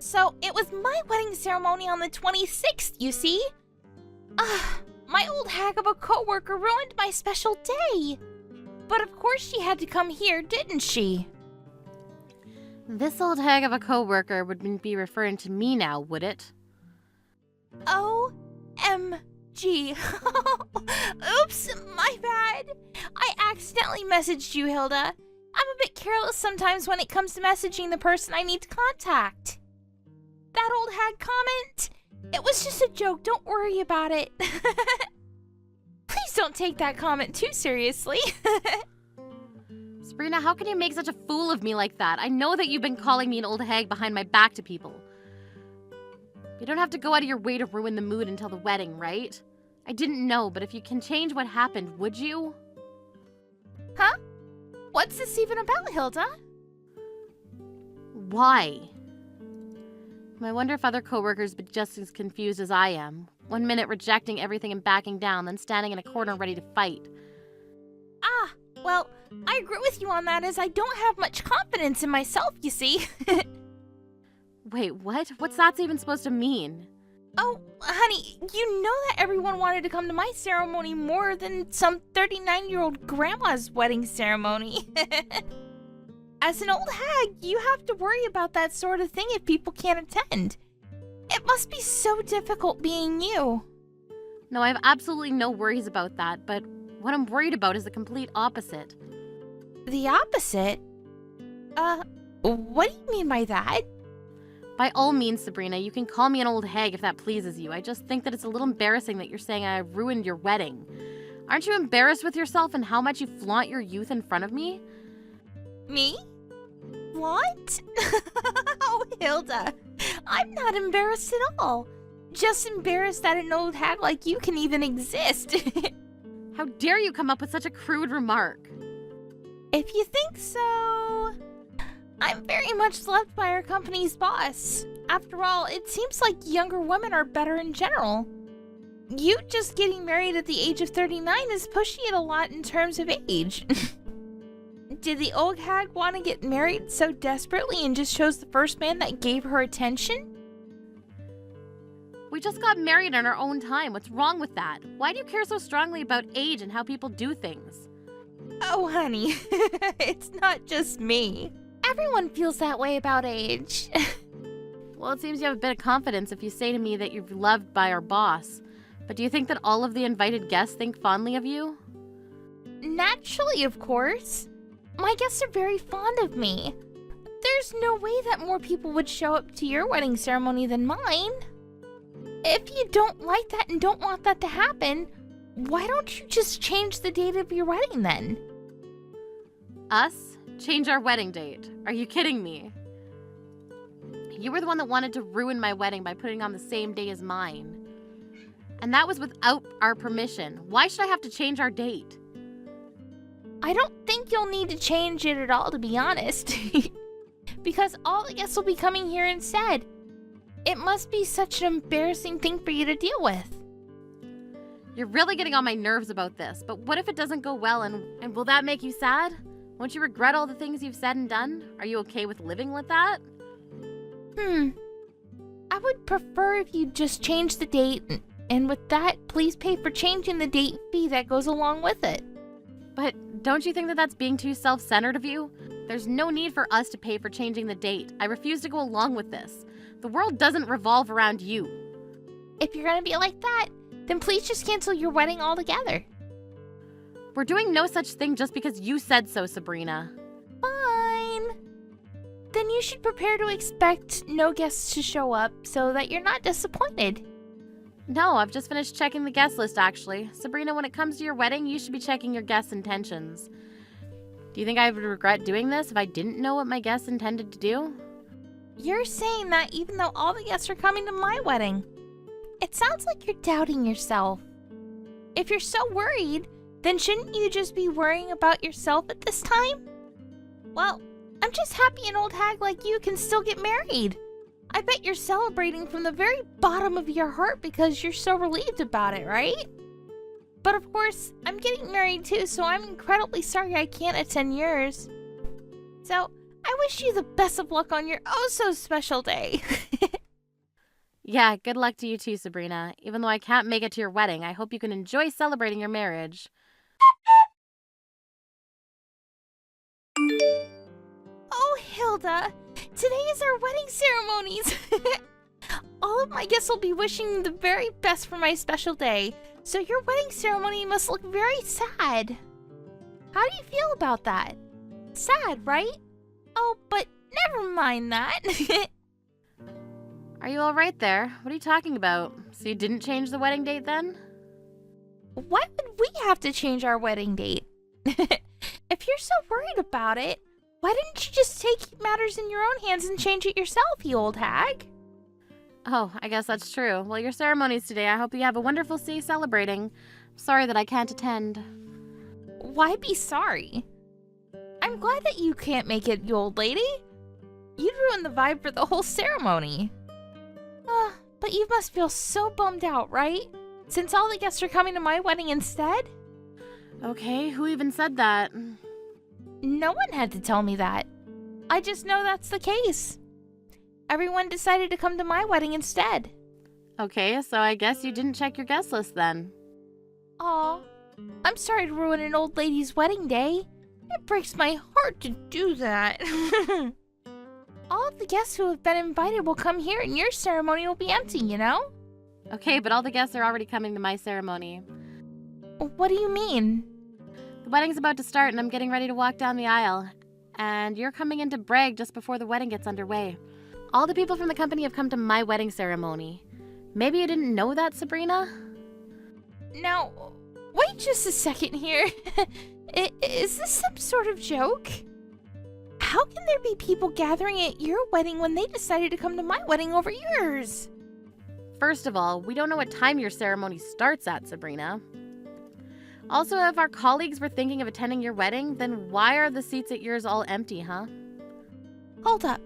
So, it was my wedding ceremony on the 26th, you see? My old hag of a coworker ruined my special day. But of course she had to come here, didn't she? This old hag of a coworker wouldn't be referring to me now, would it? OMG. Oops, my bad. I accidentally messaged you, Hilda. I'm a bit careless sometimes when it comes to messaging the person I need to contact. That old hag comment? It was just a joke, don't worry about it. Please don't take that comment too seriously. Sabrina, how can you make such a fool of me like that? I know that you've been calling me an old hag behind my back to people. You don't have to go out of your way to ruin the mood until the wedding, right? I didn't know, but if you can change what happened, would you? Huh? What's this even about, Hilda? Why? I wonder if other coworkers be just as confused as I am. 1 minute rejecting everything and backing down, then standing in a corner ready to fight. Well, I agree with you on that as I don't have much confidence in myself, you see. Wait, what? What's that even supposed to mean? Oh, honey, you know that everyone wanted to come to my ceremony more than some 39-year-old grandma's wedding ceremony. As an old hag, you have to worry about that sort of thing if people can't attend. It must be so difficult being you. No, I have absolutely no worries about that, but what I'm worried about is the complete opposite. The opposite? What do you mean by that? By all means, Sabrina, you can call me an old hag if that pleases you. I just think that it's a little embarrassing that you're saying I ruined your wedding. Aren't you embarrassed with yourself and how much you flaunt your youth in front of me? Me? What? Oh, Hilda, I'm not embarrassed at all. Just embarrassed that an old hag like you can even exist. How dare you come up with such a crude remark? If you think so... I'm very much loved by our company's boss. After all, it seems like younger women are better in general. You just getting married at the age of 39 is pushing it a lot in terms of age. Did the old hag want to get married so desperately and just chose the first man that gave her attention? We just got married in our own time. What's wrong with that? Why do you care so strongly about age and how people do things? Oh, honey, it's not just me. Everyone feels that way about age. Well, it seems you have a bit of confidence if you say to me that you're loved by our boss. But do you think that all of the invited guests think fondly of you? Naturally, of course. My guests are very fond of me. There's no way that more people would show up to your wedding ceremony than mine. If you don't like that and don't want that to happen, why don't you just change the date of your wedding then? Us? Change our wedding date? Are you kidding me? You were the one that wanted to ruin my wedding by putting on the same day as mine. And that was without our permission. Why should I have to change our date? I don't think you'll need to change it at all, to be honest. Because all the guests will be coming here instead. It must be such an embarrassing thing for you to deal with. You're really getting on my nerves about this, but what if it doesn't go well and will that make you sad? Won't you regret all the things you've said and done? Are you okay with living with that? I would prefer if you just change the date, and with that, please pay for changing the date fee that goes along with it. But don't you think that that's being too self-centered of you? There's no need for us to pay for changing the date. I refuse to go along with this. The world doesn't revolve around you. If you're gonna be like that, then please just cancel your wedding altogether. We're doing no such thing just because you said so, Sabrina. Fine. Then you should prepare to expect no guests to show up so that you're not disappointed. No, I've just finished checking the guest list, actually. Sabrina, when it comes to your wedding, you should be checking your guests' intentions. Do you think I would regret doing this if I didn't know what my guests intended to do? You're saying that even though all the guests are coming to my wedding. It sounds like you're doubting yourself. If you're so worried, then shouldn't you just be worrying about yourself at this time? Well, I'm just happy an old hag like you can still get married. I bet you're celebrating from the very bottom of your heart because you're so relieved about it, right? But of course, I'm getting married too, so I'm incredibly sorry I can't attend yours. So, I wish you the best of luck on your oh-so-special day. Yeah, good luck to you too, Sabrina. Even though I can't make it to your wedding, I hope you can enjoy celebrating your marriage. Oh, Hilda, today is our wedding ceremonies. All of my guests will be wishing me the very best for my special day, so your wedding ceremony must look very sad. How do you feel about that? Sad, right? Oh, but never mind that. Are you all right there? What are you talking about? So you didn't change the wedding date then? Why would we have to change our wedding date? If you're so worried about it, why didn't you just take matters in your own hands and change it yourself, you old hag? Oh, I guess that's true. Well, your ceremony's today. I hope you have a wonderful day celebrating. I'm sorry that I can't attend. Why be sorry? I'm glad that you can't make it, you old lady. You'd ruin the vibe for the whole ceremony. But you must feel so bummed out, right? Since all the guests are coming to my wedding instead? Okay, who even said that? No one had to tell me that. I just know that's the case. Everyone decided to come to my wedding instead. Okay, so I guess you didn't check your guest list then. Aw, I'm sorry to ruin an old lady's wedding day. It breaks my heart to do that. All of the guests who have been invited will come here and your ceremony will be empty, you know? Okay, but all the guests are already coming to my ceremony. What do you mean? The wedding's about to start and I'm getting ready to walk down the aisle. And you're coming in to brag just before the wedding gets underway. All the people from the company have come to my wedding ceremony. Maybe you didn't know that, Sabrina? Now, wait just a second here. Is this some sort of joke? How can there be people gathering at your wedding when they decided to come to my wedding over yours? First of all, we don't know what time your ceremony starts at, Sabrina. Also, if our colleagues were thinking of attending your wedding, then why are the seats at yours all empty, huh? Hold up.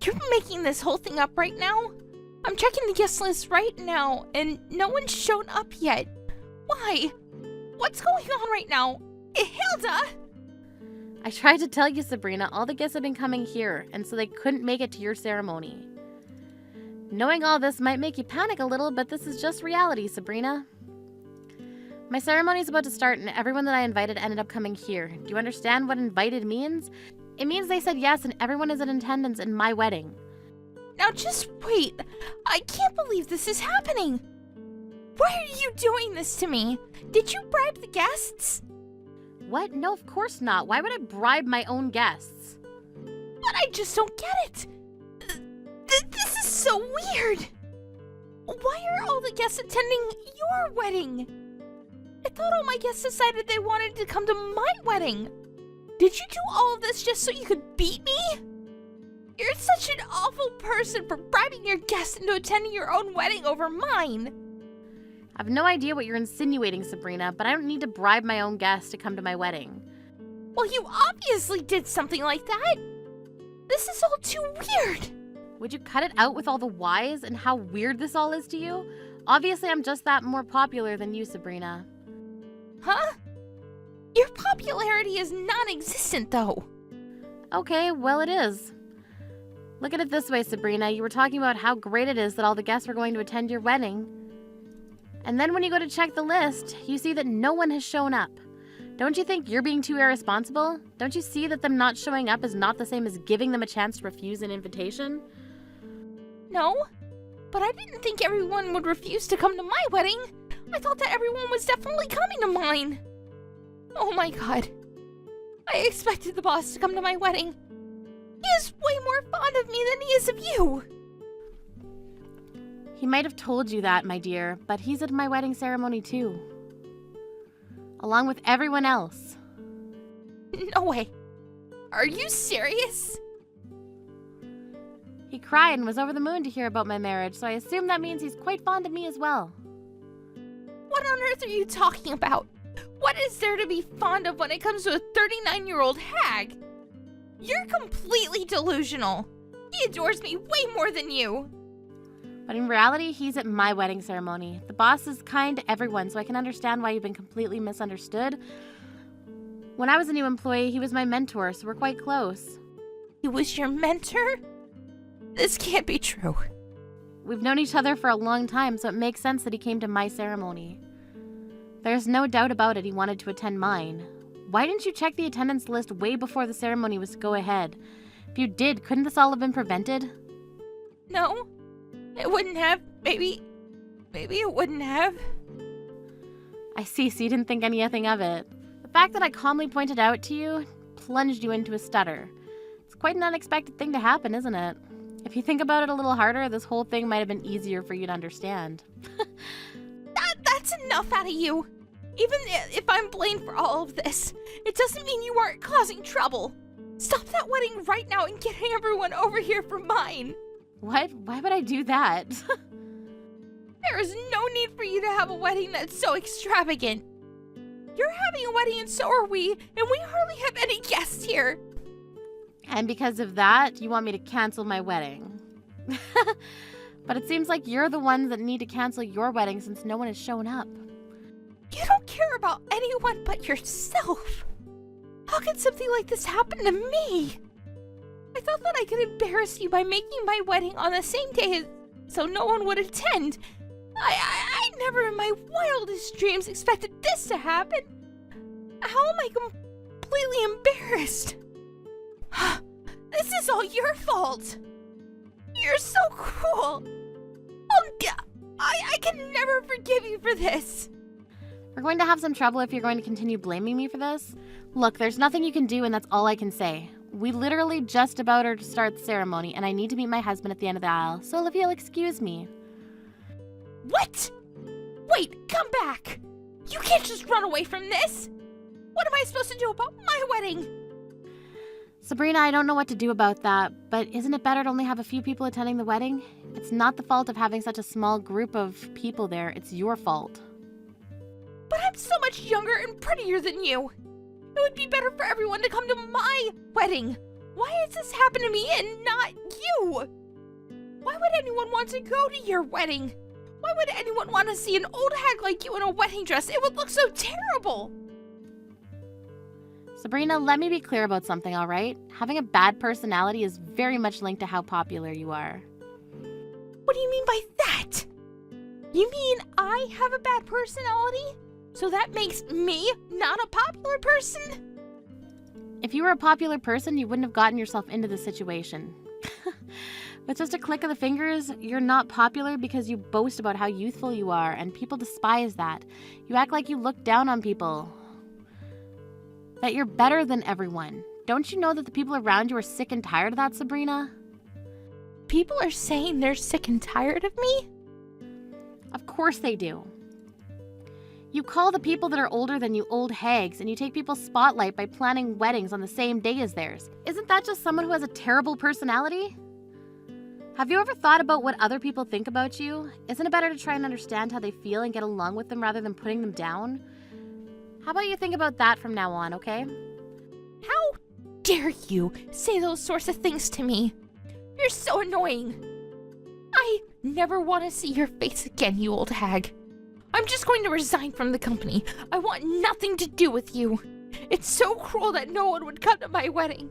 You're making this whole thing up right now? I'm checking the guest list right now, and no one's shown up yet. Why? What's going on right now? Hilda! I tried to tell you, Sabrina, all the guests have been coming here, and so they couldn't make it to your ceremony. Knowing all this might make you panic a little, but this is just reality, Sabrina. My ceremony's about to start, and everyone that I invited ended up coming here. Do you understand what invited means? It means they said yes, and everyone is in attendance in my wedding. Now just wait. I can't believe this is happening. Why are you doing this to me? Did you bribe the guests? What? No, of course not. Why would I bribe my own guests? But I just don't get it. This is so weird. Why are all the guests attending your wedding? I thought all my guests decided they wanted to come to my wedding. Did you do all of this just so you could beat me? You're such an awful person for bribing your guests into attending your own wedding over mine. I have no idea what you're insinuating, Sabrina, but I don't need to bribe my own guests to come to my wedding. Well, you obviously did something like that. This is all too weird. Would you cut it out with all the whys and how weird this all is to you? Obviously, I'm just that more popular than you, Sabrina. Huh? Your popularity is non-existent, though. Okay, well, it is. Look at it this way, Sabrina. You were talking about how great it is that all the guests were going to attend your wedding. And then when you go to check the list, you see that no one has shown up. Don't you think you're being too irresponsible? Don't you see that them not showing up is not the same as giving them a chance to refuse an invitation? No, but I didn't think everyone would refuse to come to my wedding. I thought that everyone was definitely coming to mine. Oh my god. I expected the boss to come to my wedding. He is way more fond of me than he is of you. He might have told you that, my dear, but he's at my wedding ceremony too. Along with everyone else. No way. Are you serious? He cried and was over the moon to hear about my marriage, so I assume that means he's quite fond of me as well. What on earth are you talking about? What is there to be fond of when it comes to a 39-year-old hag? You're completely delusional. He adores me way more than you. But in reality, he's at my wedding ceremony. The boss is kind to everyone, so I can understand why you've been completely misunderstood. When I was a new employee, he was my mentor, so we're quite close. He was your mentor? This can't be true. We've known each other for a long time, so it makes sense that he came to my ceremony. There's no doubt about it, he wanted to attend mine. Why didn't you check the attendance list way before the ceremony was to go ahead? If you did, couldn't this all have been prevented? No, it wouldn't have. Maybe it wouldn't have. I see, so you didn't think anything of it. The fact that I calmly pointed out to you plunged you into a stutter. It's quite an unexpected thing to happen, isn't it? If you think about it a little harder, this whole thing might have been easier for you to understand. That's enough out of you. Even if I'm blamed for all of this, it doesn't mean you aren't causing trouble. Stop that wedding right now and get everyone over here for mine. What? Why would I do that? There is no need for you to have a wedding that's so extravagant. You're having a wedding and so are we, and we hardly have any guests here. And because of that, you want me to cancel my wedding. But it seems like you're the ones that need to cancel your wedding since no one has shown up. You don't care about anyone but yourself. How could something like this happen to me? I thought that I could embarrass you by making my wedding on the same day so no one would attend. I never in my wildest dreams expected this to happen. How am I completely embarrassed? This is all your fault. You're so cruel. I can never forgive you for this. We're going to have some trouble if you're going to continue blaming me for this. Look, there's nothing you can do, and that's all I can say. We literally just about are to start the ceremony, and I need to meet my husband at the end of the aisle, so if you'll excuse me. What? Wait, come back. You can't just run away from this. What am I supposed to do about my wedding? Sabrina, I don't know what to do about that, but isn't it better to only have a few people attending the wedding? It's not the fault of having such a small group of people there. It's your fault. But I'm so much younger and prettier than you. It would be better for everyone to come to my wedding. Why has this happened to me and not you? Why would anyone want to go to your wedding? Why would anyone want to see an old hag like you in a wedding dress? It would look so terrible. Sabrina, let me be clear about something, all right? Having a bad personality is very much linked to how popular you are. What do you mean by that? You mean I have a bad personality? So that makes me not a popular person? If you were a popular person, you wouldn't have gotten yourself into this situation. With just a click of the fingers, you're not popular because you boast about how youthful you are, and people despise that. You act like you look down on people. That you're better than everyone. Don't you know that the people around you are sick and tired of that, Sabrina? People are saying they're sick and tired of me? Of course they do. You call the people that are older than you old hags, and you take people's spotlight by planning weddings on the same day as theirs. Isn't that just someone who has a terrible personality? Have you ever thought about what other people think about you? Isn't it better to try and understand how they feel and get along with them rather than putting them down? How about you think about that from now on, okay? How dare you say those sorts of things to me? You're so annoying. I never want to see your face again, you old hag. I'm just going to resign from the company. I want nothing to do with you. It's so cruel that no one would come to my wedding.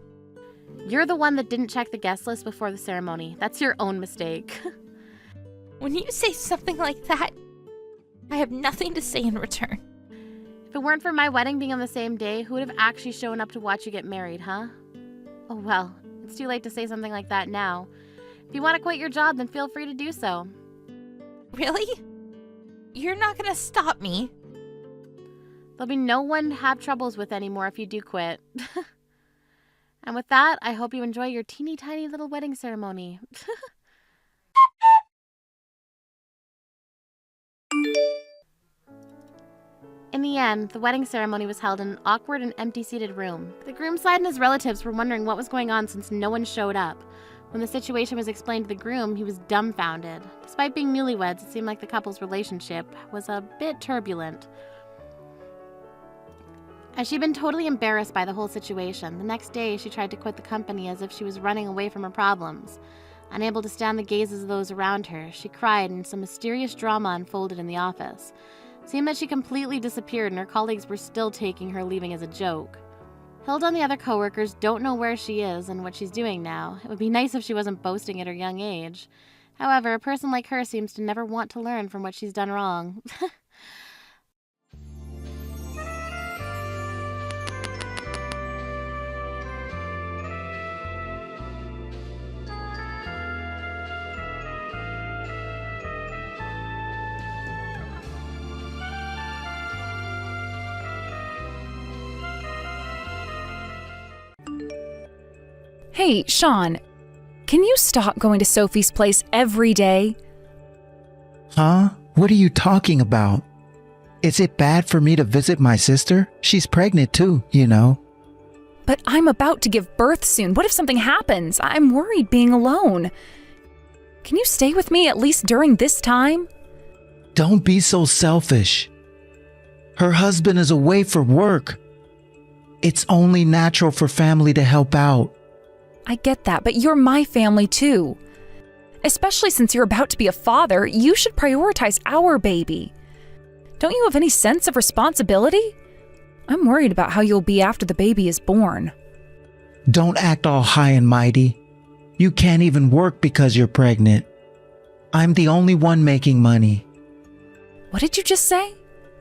You're the one that didn't check the guest list before the ceremony. That's your own mistake. When you say something like that, I have nothing to say in return. If it weren't for my wedding being on the same day, who would have actually shown up to watch you get married, huh? Oh well, it's too late to say something like that now. If you want to quit your job, then feel free to do so. Really? You're not gonna stop me? There'll be no one to have troubles with anymore if you do quit. And with that, I hope you enjoy your teeny tiny little wedding ceremony. In the end, the wedding ceremony was held in an awkward and empty-seated room. The groom's side and his relatives were wondering what was going on since no one showed up. When the situation was explained to the groom, he was dumbfounded. Despite being newlyweds, it seemed like the couple's relationship was a bit turbulent. As she'd been totally embarrassed by the whole situation, the next day she tried to quit the company as if she was running away from her problems. Unable to stand the gazes of those around her, she cried and some mysterious drama unfolded in the office. It seemed that she completely disappeared and her colleagues were still taking her leaving as a joke. Hilda and the other coworkers don't know where she is and what she's doing now. It would be nice if she wasn't boasting at her young age. However, a person like her seems to never want to learn from what she's done wrong. Hey, Sean, can you stop going to Sophie's place every day? Huh? What are you talking about? Is it bad for me to visit my sister? She's pregnant too, you know. But I'm about to give birth soon. What if something happens? I'm worried being alone. Can you stay with me at least during this time? Don't be so selfish. Her husband is away for work. It's only natural for family to help out. I get that, but you're my family too. Especially since you're about to be a father, you should prioritize our baby. Don't you have any sense of responsibility? I'm worried about how you'll be after the baby is born. Don't act all high and mighty. You can't even work because you're pregnant. I'm the only one making money. What did you just say?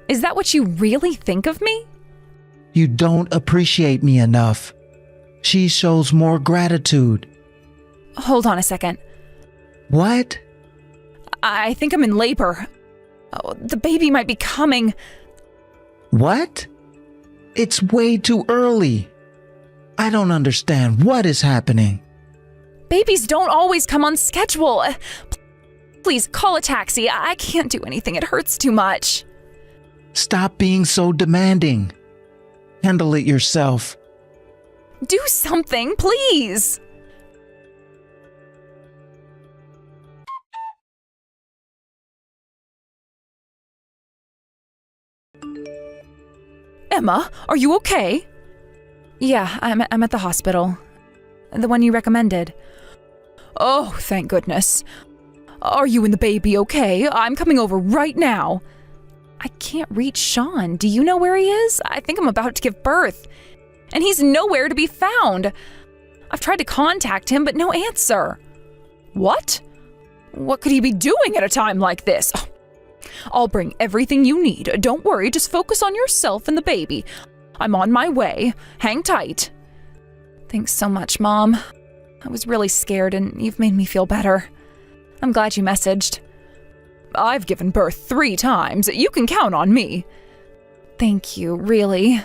Is that what you really think of me? You don't appreciate me enough. She shows more gratitude. Hold on a second. What? I think I'm in labor. Oh, the baby might be coming. What? It's way too early. I don't understand what is happening. Babies don't always come on schedule. Please call a taxi. I can't do anything. It hurts too much. Stop being so demanding. Handle it yourself. Do something, please. Emma, are you okay? Yeah, I'm at the hospital. The one you recommended. Oh, thank goodness. Are you and the baby okay? I'm coming over right now. I can't reach Sean. Do you know where he is? I think I'm about to give birth. And he's nowhere to be found. I've tried to contact him, but no answer. What? What could he be doing at a time like this? Oh, I'll bring everything you need. Don't worry, just focus on yourself and the baby. I'm on my way. Hang tight. Thanks so much, Mom. I was really scared and you've made me feel better. I'm glad you messaged. I've given birth 3 times. You can count on me. Thank you, really.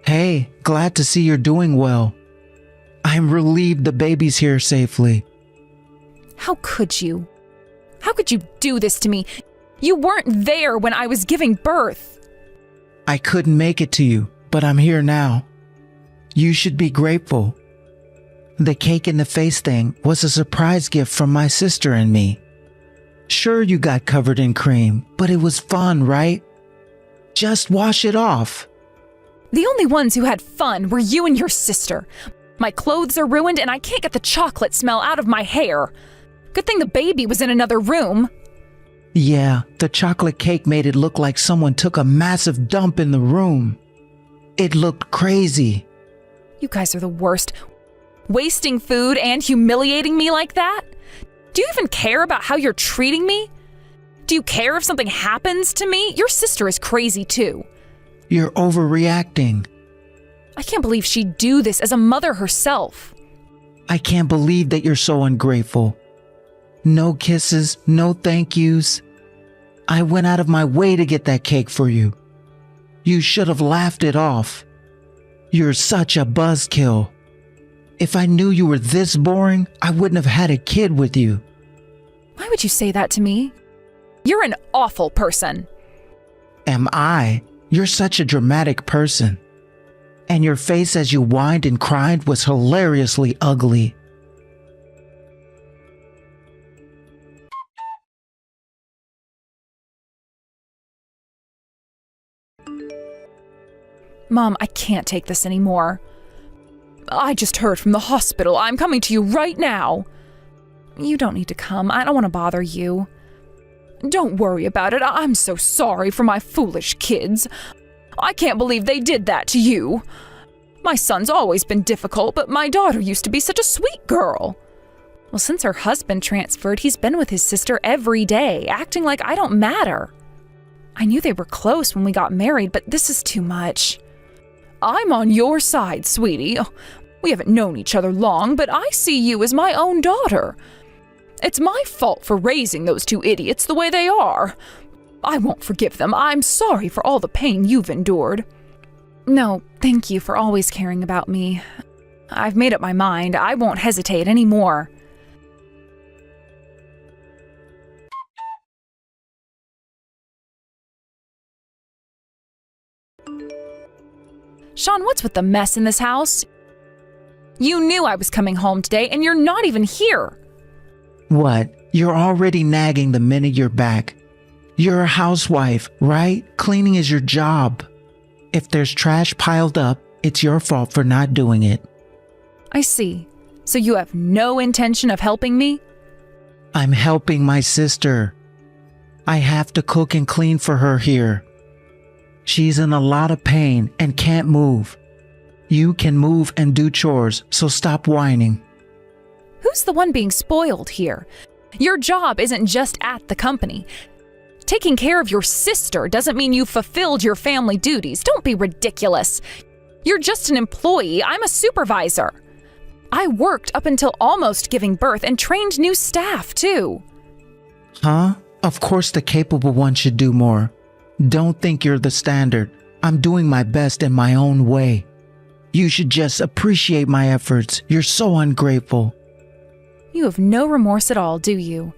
Hey, glad to see you're doing well. I'm relieved the baby's here safely. How could you? How could you do this to me? You weren't there when I was giving birth. I couldn't make it to you, but I'm here now. You should be grateful. The cake in the face thing was a surprise gift from my sister and me. Sure, you got covered in cream, but it was fun, right? Just wash it off. The only ones who had fun were you and your sister. My clothes are ruined and I can't get the chocolate smell out of my hair. Good thing the baby was in another room. Yeah, the chocolate cake made it look like someone took a massive dump in the room. It looked crazy. You guys are the worst. Wasting food and humiliating me like that? Do you even care about how you're treating me? Do you care if something happens to me? Your sister is crazy too. You're overreacting. I can't believe she'd do this as a mother herself. I can't believe that you're so ungrateful. No kisses, no thank yous. I went out of my way to get that cake for you. You should have laughed it off. You're such a buzzkill. If I knew you were this boring, I wouldn't have had a kid with you. Why would you say that to me? You're an awful person. Am I? You're such a dramatic person. And your face as you whined and cried was hilariously ugly. Mom, I can't take this anymore. I just heard from the hospital. I'm coming to you right now. You don't need to come. I don't want to bother you. Don't worry about it. I'm so sorry for my foolish kids. I can't believe they did that to you. My son's always been difficult, but my daughter used to be such a sweet girl. Well, since her husband transferred, he's been with his sister every day, acting like I don't matter. I knew they were close when we got married, but this is too much. I'm on your side, sweetie. We haven't known each other long, but I see you as my own daughter. It's my fault for raising those two idiots the way they are. I won't forgive them. I'm sorry for all the pain you've endured. No, thank you for always caring about me. I've made up my mind. I won't hesitate anymore. Sean, what's with the mess in this house? You knew I was coming home today, and you're not even here. What? You're already nagging the minute you're back. You're a housewife, right? Cleaning is your job. If there's trash piled up, it's your fault for not doing it. I see. So you have no intention of helping me? I'm helping my sister. I have to cook and clean for her here. She's in a lot of pain and can't move. You can move and do chores, so stop whining. Who's the one being spoiled here? Your job isn't just at the company. Taking care of your sister doesn't mean you've fulfilled your family duties. Don't be ridiculous. You're just an employee. I'm a supervisor. I worked up until almost giving birth and trained new staff, too. Huh? Of course the capable one should do more. Don't think you're the standard. I'm doing my best in my own way. You should just appreciate my efforts. You're so ungrateful. You have no remorse at all, do you?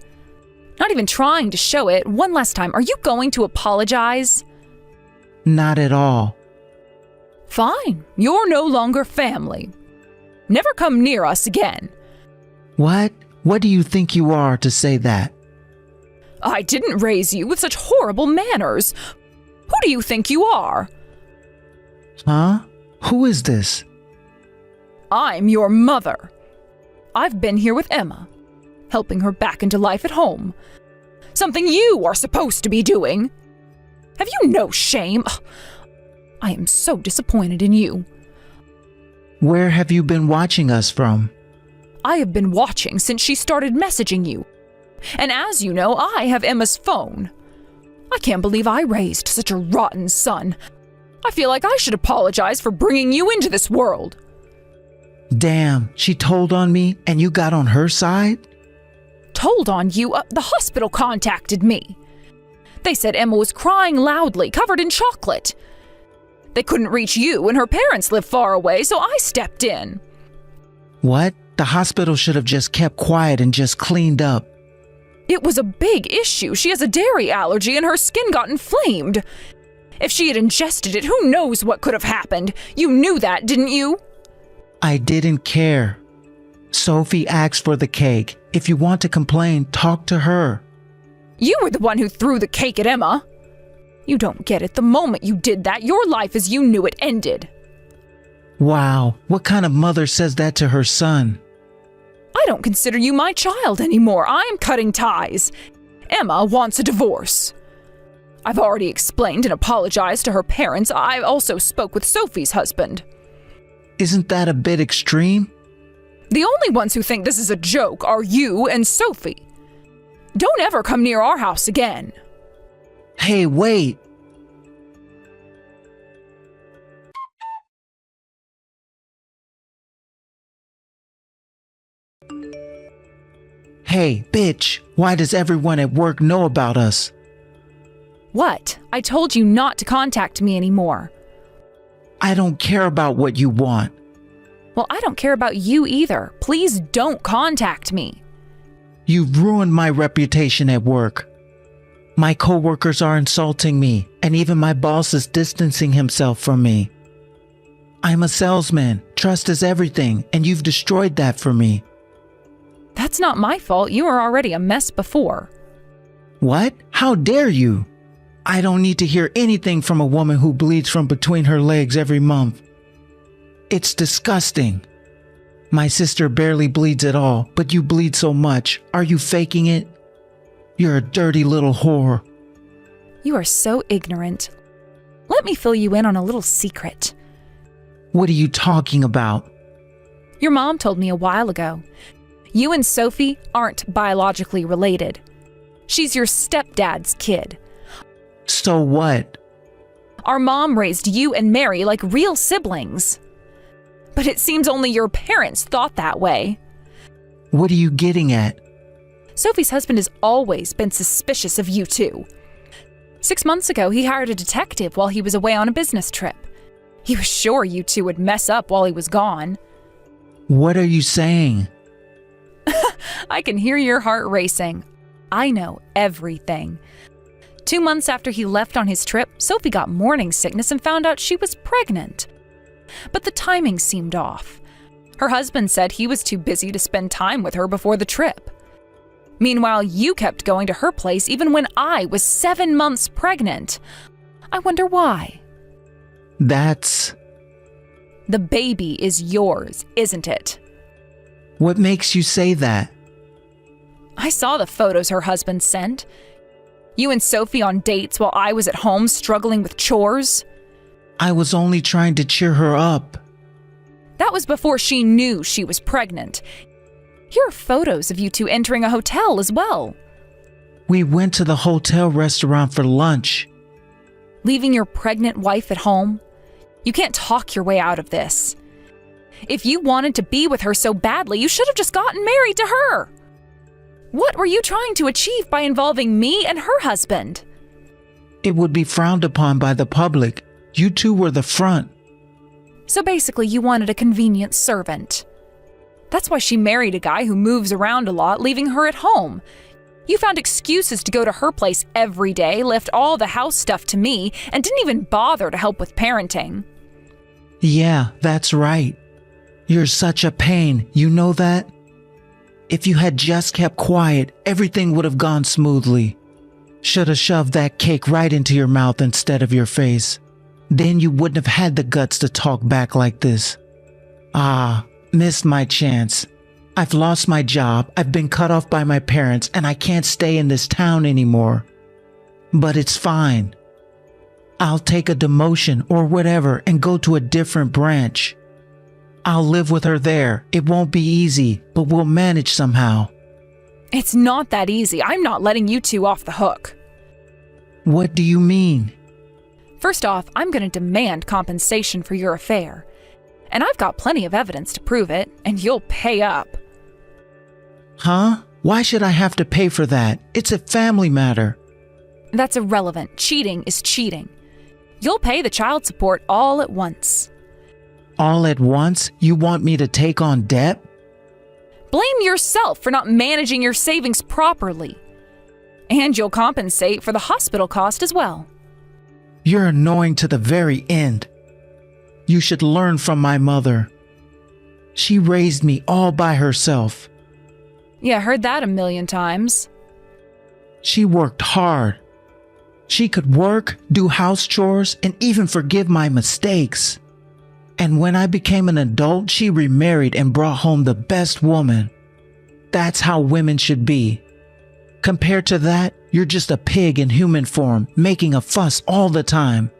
Not even trying to show it. One last time, are you going to apologize? Not at all. Fine. You're no longer family. Never come near us again. What? What do you think you are to say that? I didn't raise you with such horrible manners. Who do you think you are? Huh? Who is this? I'm your mother. I've been here with Emma, helping her back into life at home. Something you are supposed to be doing. Have you no shame? I am so disappointed in you. Where have you been watching us from? I have been watching since she started messaging you. And as you know, I have Emma's phone. I can't believe I raised such a rotten son. I feel like I should apologize for bringing you into this world. Damn, she told on me and you got on her side? Told on you? The hospital contacted me. They said Emma was crying loudly, covered in chocolate. They couldn't reach you and her parents live far away, so I stepped in. What? The hospital should have just kept quiet and just cleaned up. It was a big issue. She has a dairy allergy and her skin got inflamed. If she had ingested it, who knows what could have happened? You knew that, didn't you? I didn't care. Sophie asked for the cake. If you want to complain, talk to her. You were the one who threw the cake at Emma. You don't get it. The moment you did that, your life as you knew it ended. Wow, what kind of mother says that to her son? I don't consider you my child anymore. I'm cutting ties. Emma wants a divorce. I've already explained and apologized to her parents. I also spoke with Sophie's husband. Isn't that a bit extreme? The only ones who think this is a joke are you and Sophie. Don't ever come near our house again. Hey, wait. Hey, bitch, why does everyone at work know about us? What? I told you not to contact me anymore. I don't care about what you want. Well, I don't care about you either. Please don't contact me. You've ruined my reputation at work. My coworkers are insulting me, and even my boss is distancing himself from me. I'm a salesman. Trust is everything, and you've destroyed that for me. That's not my fault. You were already a mess before. What? How dare you? I don't need to hear anything from a woman who bleeds from between her legs every month. It's disgusting. My sister barely bleeds at all, but you bleed so much. Are you faking it? You're a dirty little whore. You are so ignorant. Let me fill you in on a little secret. What are you talking about? Your mom told me a while ago. You and Sophie aren't biologically related. She's your stepdad's kid. So what? Our mom raised you and Mary like real siblings. But it seems only your parents thought that way. What are you getting at? Sophie's husband has always been suspicious of you two. 6 months ago, he hired a detective while he was away on a business trip. He was sure you two would mess up while he was gone. What are you saying? I can hear your heart racing. I know everything. 2 months after he left on his trip, Sophie got morning sickness and found out she was pregnant. But the timing seemed off. Her husband said he was too busy to spend time with her before the trip. Meanwhile, you kept going to her place even when I was 7 months pregnant. I wonder why. That's... The baby is yours, isn't it? What makes you say that? I saw the photos her husband sent. You and Sophie on dates while I was at home struggling with chores. I was only trying to cheer her up. That was before she knew she was pregnant. Here are photos of you two entering a hotel as well. We went to the hotel restaurant for lunch. Leaving your pregnant wife at home? You can't talk your way out of this. If you wanted to be with her so badly, you should have just gotten married to her. What were you trying to achieve by involving me and her husband? It would be frowned upon by the public. You two were the front. So basically, you wanted a convenient servant. That's why she married a guy who moves around a lot, leaving her at home. You found excuses to go to her place every day, left all the house stuff to me, and didn't even bother to help with parenting. Yeah, that's right. You're such a pain, you know that? If you had just kept quiet, everything would have gone smoothly. Should have shoved that cake right into your mouth instead of your face. Then you wouldn't have had the guts to talk back like this. Missed my chance. I've lost my job, I've been cut off by my parents, and I can't stay in this town anymore. But it's fine. I'll take a demotion or whatever and go to a different branch. I'll live with her there. It won't be easy, but we'll manage somehow. It's not that easy. I'm not letting you two off the hook. What do you mean? First off, I'm going to demand compensation for your affair. And I've got plenty of evidence to prove it, and you'll pay up. Huh? Why should I have to pay for that? It's a family matter. That's irrelevant. Cheating is cheating. You'll pay the child support all at once. All at once? You want me to take on debt? Blame yourself for not managing your savings properly. And you'll compensate for the hospital cost as well. You're annoying to the very end. You should learn from my mother. She raised me all by herself. Yeah, heard that a million times. She worked hard. She could work, do house chores, and even forgive my mistakes. And when I became an adult, she remarried and brought home the best woman. That's how women should be. Compared to that, you're just a pig in human form, making a fuss all the time.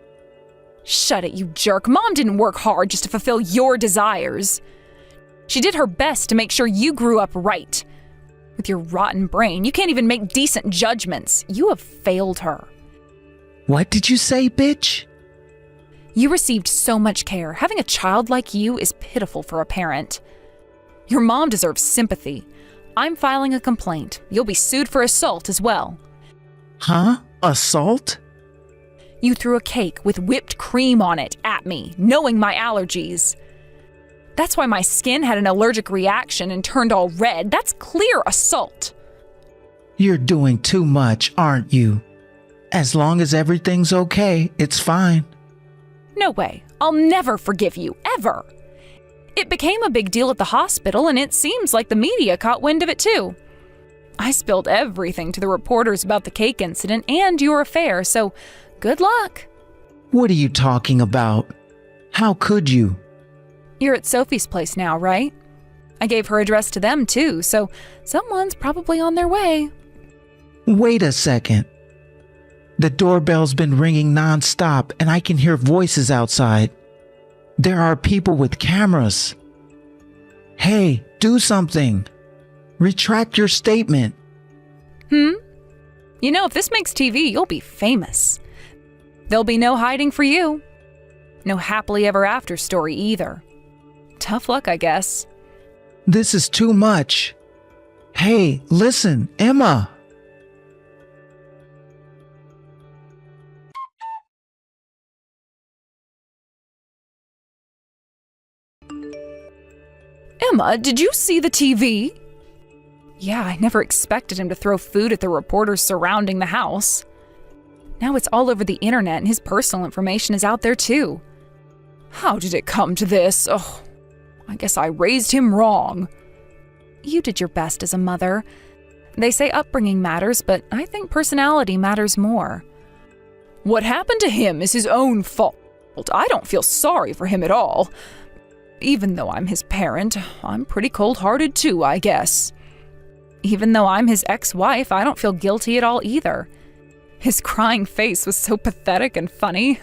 Shut it, you jerk. Mom didn't work hard just to fulfill your desires. She did her best to make sure you grew up right. With your rotten brain, you can't even make decent judgments. You have failed her. What did you say, bitch? You received so much care. Having a child like you is pitiful for a parent. Your mom deserves sympathy. I'm filing a complaint. You'll be sued for assault as well. Huh? Assault? You threw a cake with whipped cream on it at me, knowing my allergies. That's why my skin had an allergic reaction and turned all red. That's clear assault. You're doing too much, aren't you? As long as everything's okay, it's fine. No way. I'll never forgive you, ever. It became a big deal at the hospital, and it seems like the media caught wind of it too. I spilled everything to the reporters about the cake incident and your affair, so good luck. What are you talking about? How could you? You're at Sophie's place now, right? I gave her address to them too, so someone's probably on their way. Wait a second. The doorbell's been ringing nonstop and I can hear voices outside. There are people with cameras. Hey, do something. Retract your statement. You know, if this makes TV, you'll be famous. There'll be no hiding for you. No happily ever after story either. Tough luck, I guess. This is too much. Hey, listen, Emma. Emma, did you see the TV? Yeah, I never expected him to throw food at the reporters surrounding the house. Now it's all over the internet and his personal information is out there too. How did it come to this? Oh, I guess I raised him wrong. You did your best as a mother. They say upbringing matters, but I think personality matters more. What happened to him is his own fault. I don't feel sorry for him at all. Even though I'm his parent, I'm pretty cold-hearted too, I guess. Even though I'm his ex-wife, I don't feel guilty at all either. His crying face was so pathetic and funny.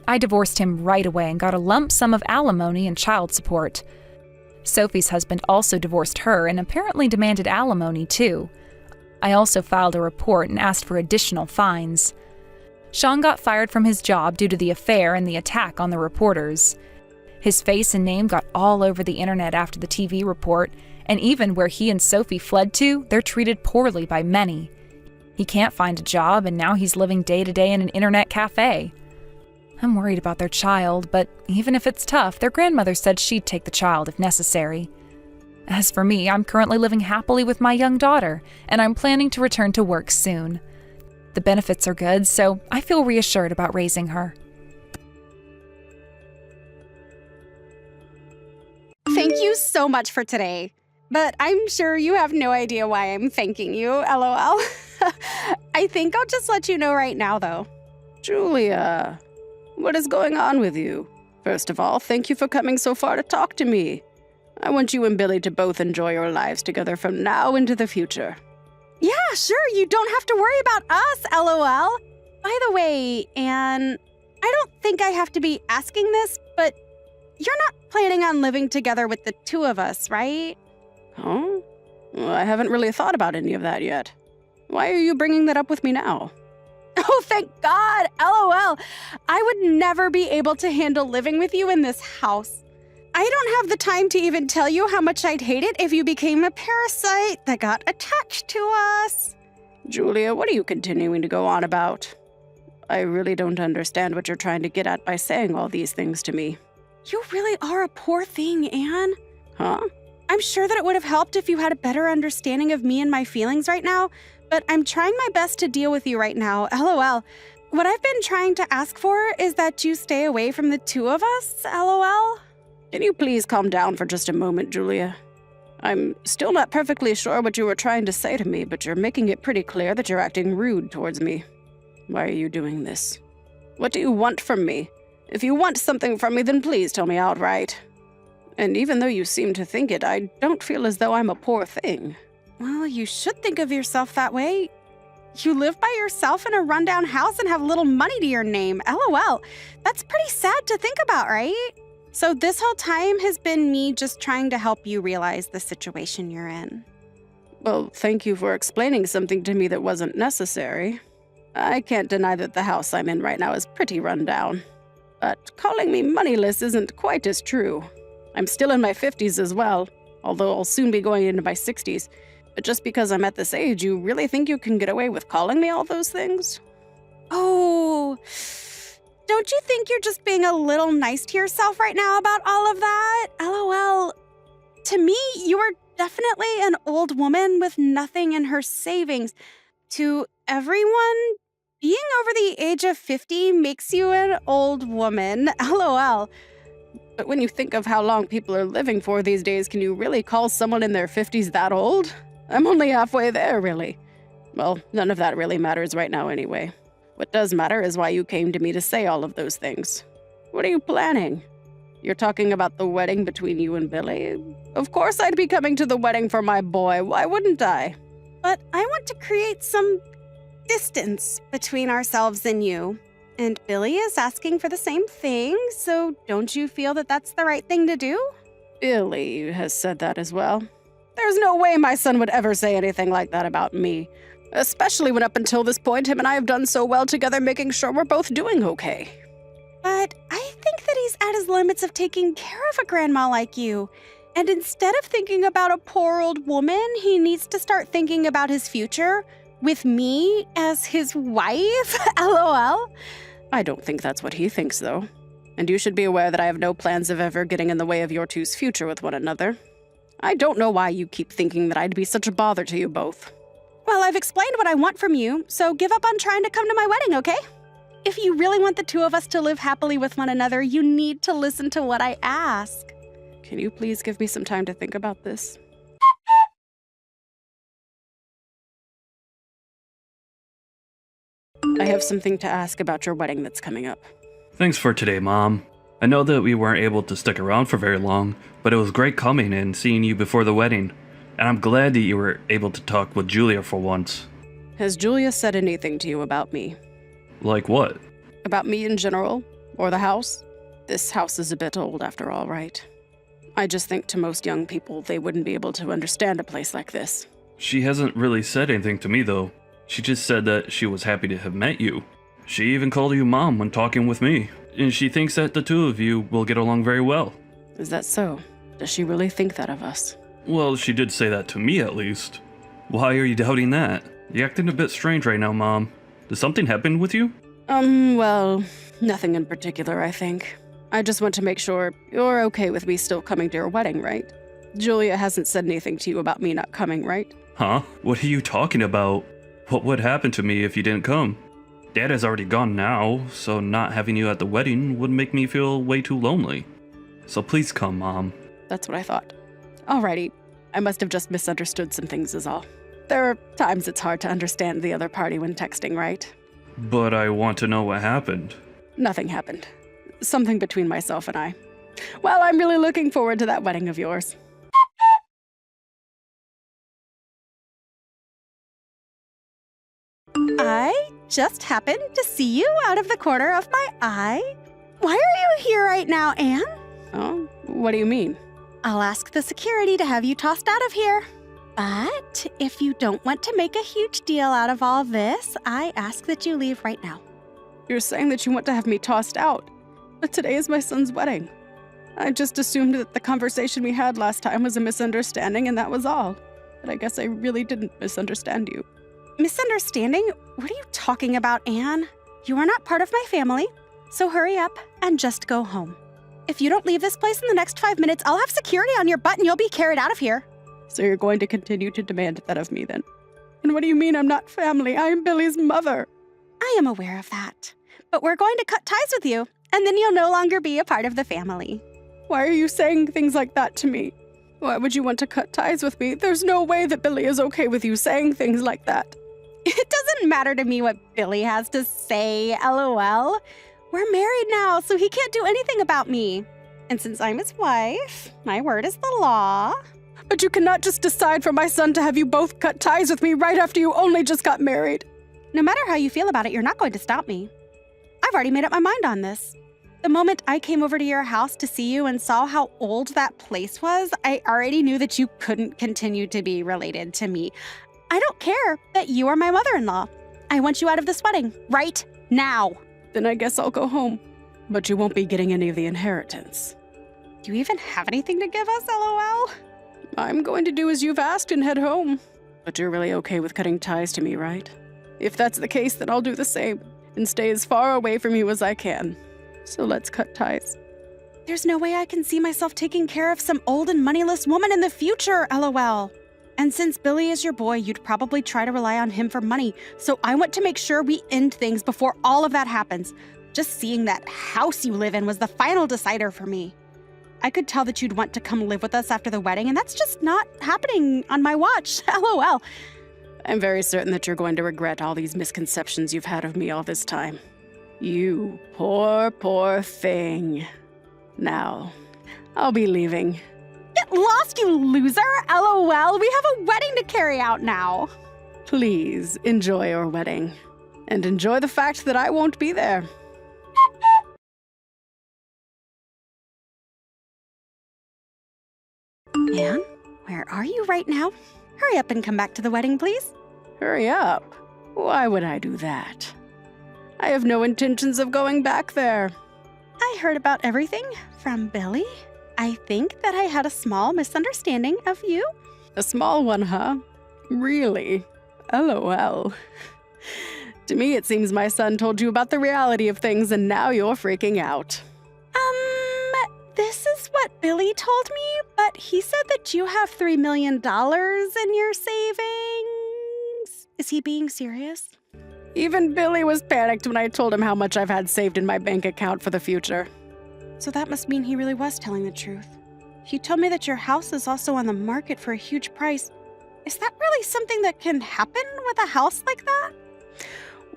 I divorced him right away and got a lump sum of alimony and child support. Sophie's husband also divorced her and apparently demanded alimony too. I also filed a report and asked for additional fines. Sean got fired from his job due to the affair and the attack on the reporters. His face and name got all over the internet after the TV report, and even where he and Sophie fled to, they're treated poorly by many. He can't find a job, and now he's living day to day in an internet cafe. I'm worried about their child, but even if it's tough, their grandmother said she'd take the child if necessary. As for me, I'm currently living happily with my young daughter, and I'm planning to return to work soon. The benefits are good, so I feel reassured about raising her. Thank you so much for today. But I'm sure you have no idea why I'm thanking you, LOL. I think I'll just let you know right now, though. Julia, what is going on with you? First of all, thank you for coming so far to talk to me. I want you and Billy to both enjoy your lives together from now into the future. Yeah, sure, you don't have to worry about us, LOL. By the way, Anne, I don't think I have to be asking this, but you're not planning on living together with the two of us, right? Huh? Well, I haven't really thought about any of that yet. Why are you bringing that up with me now? Oh, thank God, LOL. I would never be able to handle living with you in this house. I don't have the time to even tell you how much I'd hate it if you became a parasite that got attached to us. Julia, what are you continuing to go on about? I really don't understand what you're trying to get at by saying all these things to me. You really are a poor thing, Anne. Huh? I'm sure that it would have helped if you had a better understanding of me and my feelings right now, but I'm trying my best to deal with you right now, LOL. What I've been trying to ask for is that you stay away from the two of us, LOL. Can you please calm down for just a moment, Julia? I'm still not perfectly sure what you were trying to say to me, but you're making it pretty clear that you're acting rude towards me. Why are you doing this? What do you want from me? If you want something from me, then please tell me outright. And even though you seem to think it, I don't feel as though I'm a poor thing. Well, you should think of yourself that way. You live by yourself in a rundown house and have little money to your name, LOL. That's pretty sad to think about, right? So this whole time has been me just trying to help you realize the situation you're in. Well, thank you for explaining something to me that wasn't necessary. I can't deny that the house I'm in right now is pretty run down. But calling me moneyless isn't quite as true. I'm still in my 50s as well, although I'll soon be going into my 60s. But just because I'm at this age, you really think you can get away with calling me all those things? Oh, don't you think you're just being a little nice to yourself right now about all of that? LOL. To me, you are definitely an old woman with nothing in her savings. To everyone, being over the age of 50 makes you an old woman. LOL. But when you think of how long people are living for these days, can you really call someone in their 50s that old? I'm only halfway there, really. Well, none of that really matters right now anyway. What does matter is why you came to me to say all of those things. What are you planning? You're talking about the wedding between you and Billy? Of course I'd be coming to the wedding for my boy. Why wouldn't I? But I want to create some distance between ourselves and you. And Billy is asking for the same thing, so don't you feel that that's the right thing to do? Billy has said that as well. There's no way my son would ever say anything like that about me. Especially when up until this point, him and I have done so well together making sure we're both doing okay. But I think that he's at his limits of taking care of a grandma like you. And instead of thinking about a poor old woman, he needs to start thinking about his future with me as his wife. LOL. I don't think that's what he thinks, though. And you should be aware that I have no plans of ever getting in the way of your two's future with one another. I don't know why you keep thinking that I'd be such a bother to you both. Well, I've explained what I want from you, so give up on trying to come to my wedding, okay? If you really want the two of us to live happily with one another, you need to listen to what I ask. Can you please give me some time to think about this? I have something to ask about your wedding that's coming up. Thanks for today, Mom. I know that we weren't able to stick around for very long, but it was great coming and seeing you before the wedding. And I'm glad that you were able to talk with Julia for once. Has Julia said anything to you about me? Like what? About me in general? Or the house? This house is a bit old after all, right? I just think to most young people, they wouldn't be able to understand a place like this. She hasn't really said anything to me, though. She just said that she was happy to have met you. She even called you Mom when talking with me. And she thinks that the two of you will get along very well. Is that so? Does she really think that of us? Well, she did say that to me, at least. Why are you doubting that? You're acting a bit strange right now, Mom. Did something happen with you? Well, nothing in particular, I think. I just want to make sure you're okay with me still coming to your wedding, right? Julia hasn't said anything to you about me not coming, right? Huh? What are you talking about? What would happen to me if you didn't come? Dad has already gone now, so not having you at the wedding would make me feel way too lonely. So please come, Mom. That's what I thought. Alrighty, I must have just misunderstood some things is all. There are times it's hard to understand the other party when texting, right? But I want to know what happened. Nothing happened. Something between myself and I. Well, I'm really looking forward to that wedding of yours. I just happened to see you out of the corner of my eye. Why are you here right now, Anne? Oh, what do you mean? I'll ask the security to have you tossed out of here. But if you don't want to make a huge deal out of all this, I ask that you leave right now. You're saying that you want to have me tossed out. But today is my son's wedding. I just assumed that the conversation we had last time was a misunderstanding and that was all. But I guess I really didn't misunderstand you. Misunderstanding? What are you talking about, Anne? You are not part of my family, so hurry up and just go home. If you don't leave this place in the next 5 minutes, I'll have security on your butt and you'll be carried out of here. So you're going to continue to demand that of me then? And what do you mean I'm not family? I'm Billy's mother. I am aware of that. But we're going to cut ties with you, and then you'll no longer be a part of the family. Why are you saying things like that to me? Why would you want to cut ties with me? There's no way that Billy is okay with you saying things like that. It doesn't matter to me what Billy has to say, LOL. We're married now, so he can't do anything about me. And since I'm his wife, my word is the law. But you cannot just decide for my son to have you both cut ties with me right after you only just got married. No matter how you feel about it, you're not going to stop me. I've already made up my mind on this. The moment I came over to your house to see you and saw how old that place was, I already knew that you couldn't continue to be related to me. I don't care that you are my mother-in-law. I want you out of this wedding right now. Then I guess I'll go home. But you won't be getting any of the inheritance. Do you even have anything to give us, LOL? I'm going to do as you've asked and head home. But you're really okay with cutting ties to me, right? If that's the case, then I'll do the same and stay as far away from you as I can. So let's cut ties. There's no way I can see myself taking care of some old and moneyless woman in the future, LOL. And since Billy is your boy, you'd probably try to rely on him for money. So I want to make sure we end things before all of that happens. Just seeing that house you live in was the final decider for me. I could tell that you'd want to come live with us after the wedding, and that's just not happening on my watch, LOL. I'm very certain that you're going to regret all these misconceptions you've had of me all this time. You poor, poor thing. Now, I'll be leaving. Get lost, you loser! LOL, we have a wedding to carry out now. Please enjoy your wedding. And enjoy the fact that I won't be there. Anne, where are you right now? Hurry up and come back to the wedding, please. Hurry up. Why would I do that? I have no intentions of going back there. I heard about everything from Billy. I think that I had a small misunderstanding of you. A small one, huh? Really? LOL. To me, it seems my son told you about the reality of things and now you're freaking out. This is what Billy told me, but he said that you have $3 million in your savings. Is he being serious? Even Billy was panicked when I told him how much I've had saved in my bank account for the future. So that must mean he really was telling the truth. He told me that your house is also on the market for a huge price. Is that really something that can happen with a house like that?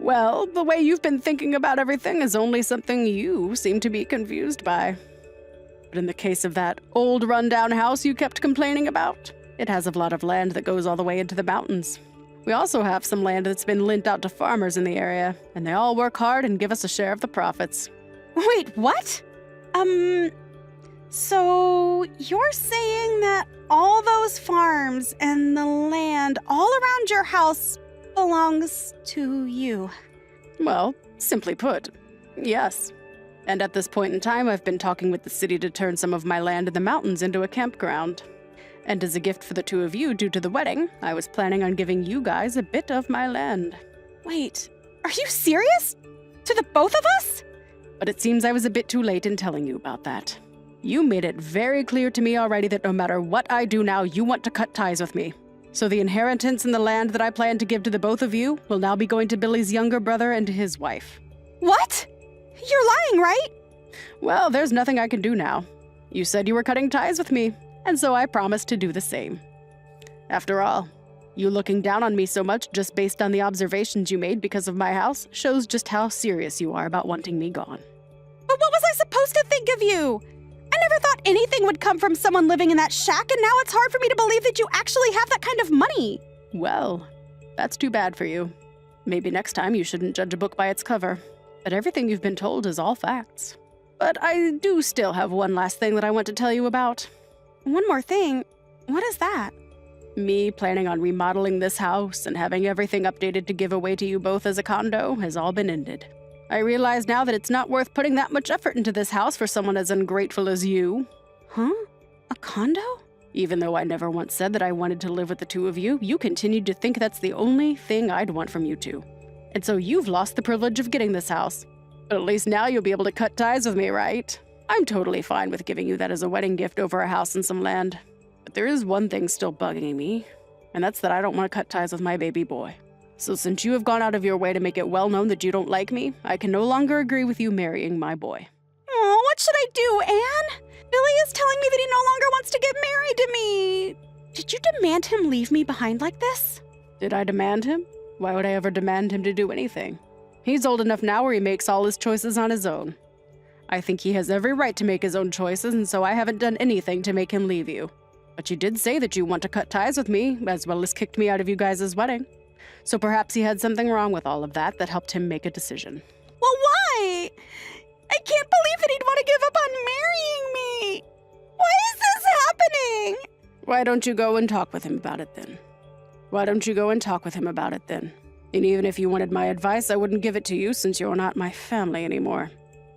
Well, the way you've been thinking about everything is only something you seem to be confused by. But in the case of that old rundown house you kept complaining about, it has a lot of land that goes all the way into the mountains. We also have some land that's been lent out to farmers in the area, and they all work hard and give us a share of the profits. Wait, what? So you're saying that all those farms and the land all around your house belongs to you? Well, simply put, yes. And at this point in time, I've been talking with the city to turn some of my land in the mountains into a campground. And as a gift for the two of you due to the wedding, I was planning on giving you guys a bit of my land. Wait, are you serious? To the both of us? But it seems I was a bit too late in telling you about that. You made it very clear to me already that no matter what I do now, you want to cut ties with me. So the inheritance and the land that I plan to give to the both of you will now be going to Billy's younger brother and to his wife. What? You're lying, right? Well, there's nothing I can do now. You said you were cutting ties with me, and so I promised to do the same. After all, you looking down on me so much just based on the observations you made because of my house shows just how serious you are about wanting me gone. But what was I supposed to think of you? I never thought anything would come from someone living in that shack, and now it's hard for me to believe that you actually have that kind of money. Well, that's too bad for you. Maybe next time you shouldn't judge a book by its cover. But everything you've been told is all facts. But I do still have one last thing that I want to tell you about. One more thing? What is that? Me planning on remodeling this house and having everything updated to give away to you both as a condo has all been ended. I realize now that it's not worth putting that much effort into this house for someone as ungrateful as you. Huh? A condo? Even though I never once said that I wanted to live with the two of you, you continued to think that's the only thing I'd want from you two. And so you've lost the privilege of getting this house. But at least now you'll be able to cut ties with me, right? I'm totally fine with giving you that as a wedding gift over a house and some land. But there is one thing still bugging me, and that's that I don't want to cut ties with my baby boy. So since you have gone out of your way to make it well known that you don't like me, I can no longer agree with you marrying my boy. Oh, what should I do, Anne? Billy is telling me that he no longer wants to get married to me. Did you demand him leave me behind like this? Did I demand him? Why would I ever demand him to do anything? He's old enough now where he makes all his choices on his own. I think he has every right to make his own choices, and so I haven't done anything to make him leave you. But you did say that you want to cut ties with me, as well as kicked me out of you guys' wedding. So perhaps he had something wrong with all of that helped him make a decision. Well, why? I can't believe that he'd want to give up on marrying me. Why is this happening? Why don't you go and talk with him about it then? And even if you wanted my advice, I wouldn't give it to you since you're not my family anymore.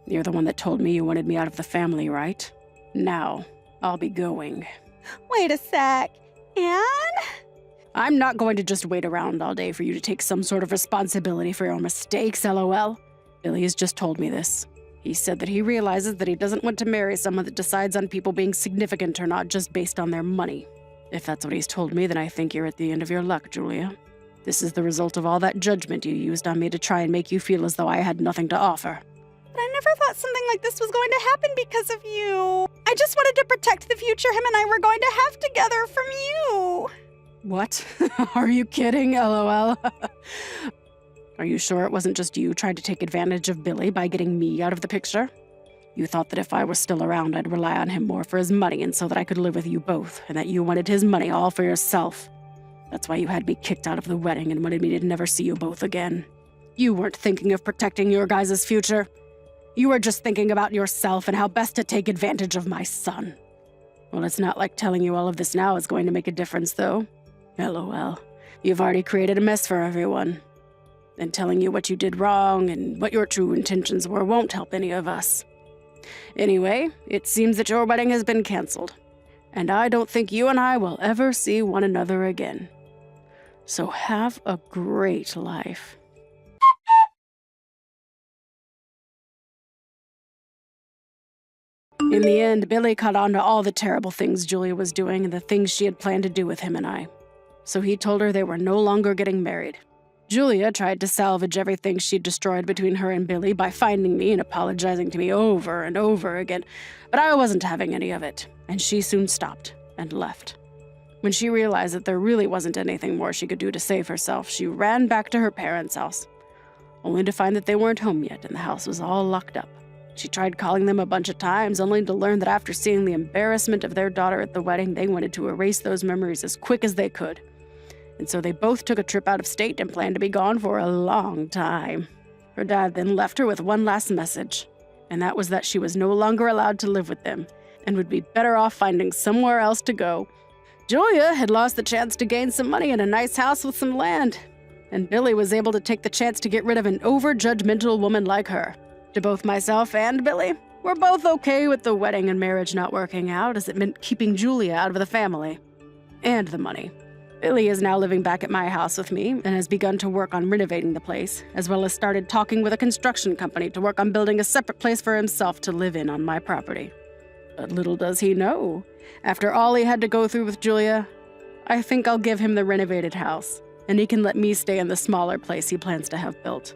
You're the one that told me you wanted me out of the family, right? Now, I'll be going. Wait a sec. Anne? I'm not going to just wait around all day for you to take some sort of responsibility for your mistakes, LOL. Billy has just told me this. He said that he realizes that he doesn't want to marry someone that decides on people being significant or not just based on their money. If that's what he's told me, then I think you're at the end of your luck, Julia. This is the result of all that judgment you used on me to try and make you feel as though I had nothing to offer. But I never thought something like this was going to happen because of you. I just wanted to protect the future him and I were going to have together from you. What? Are you kidding, LOL? Are you sure it wasn't just you trying to take advantage of Billy by getting me out of the picture? You thought that if I was still around, I'd rely on him more for his money and so that I could live with you both, and that you wanted his money all for yourself. That's why you had me kicked out of the wedding and wanted me to never see you both again. You weren't thinking of protecting your guys' future. You were just thinking about yourself and how best to take advantage of my son. Well, it's not like telling you all of this now is going to make a difference, though. LOL. You've already created a mess for everyone. And telling you what you did wrong and what your true intentions were won't help any of us. Anyway, it seems that your wedding has been canceled, and I don't think you and I will ever see one another again. So have a great life. In the end, Billy caught on to all the terrible things Julia was doing and the things she had planned to do with him and I. So he told her they were no longer getting married. Julia tried to salvage everything she'd destroyed between her and Billy by finding me and apologizing to me over and over again, but I wasn't having any of it, and she soon stopped and left. When she realized that there really wasn't anything more she could do to save herself, she ran back to her parents' house, only to find that they weren't home yet and the house was all locked up. She tried calling them a bunch of times, only to learn that after seeing the embarrassment of their daughter at the wedding, they wanted to erase those memories as quick as they could. And so they both took a trip out of state and planned to be gone for a long time. Her dad then left her with one last message, and that was that she was no longer allowed to live with them and would be better off finding somewhere else to go. Julia had lost the chance to gain some money in a nice house with some land, and Billy was able to take the chance to get rid of an over-judgmental woman like her. To both myself and Billy, we're both okay with the wedding and marriage not working out, as it meant keeping Julia out of the family and the money. Billy is now living back at my house with me and has begun to work on renovating the place, as well as started talking with a construction company to work on building a separate place for himself to live in on my property. But little does he know, after all he had to go through with Julia, I think I'll give him the renovated house, and he can let me stay in the smaller place he plans to have built.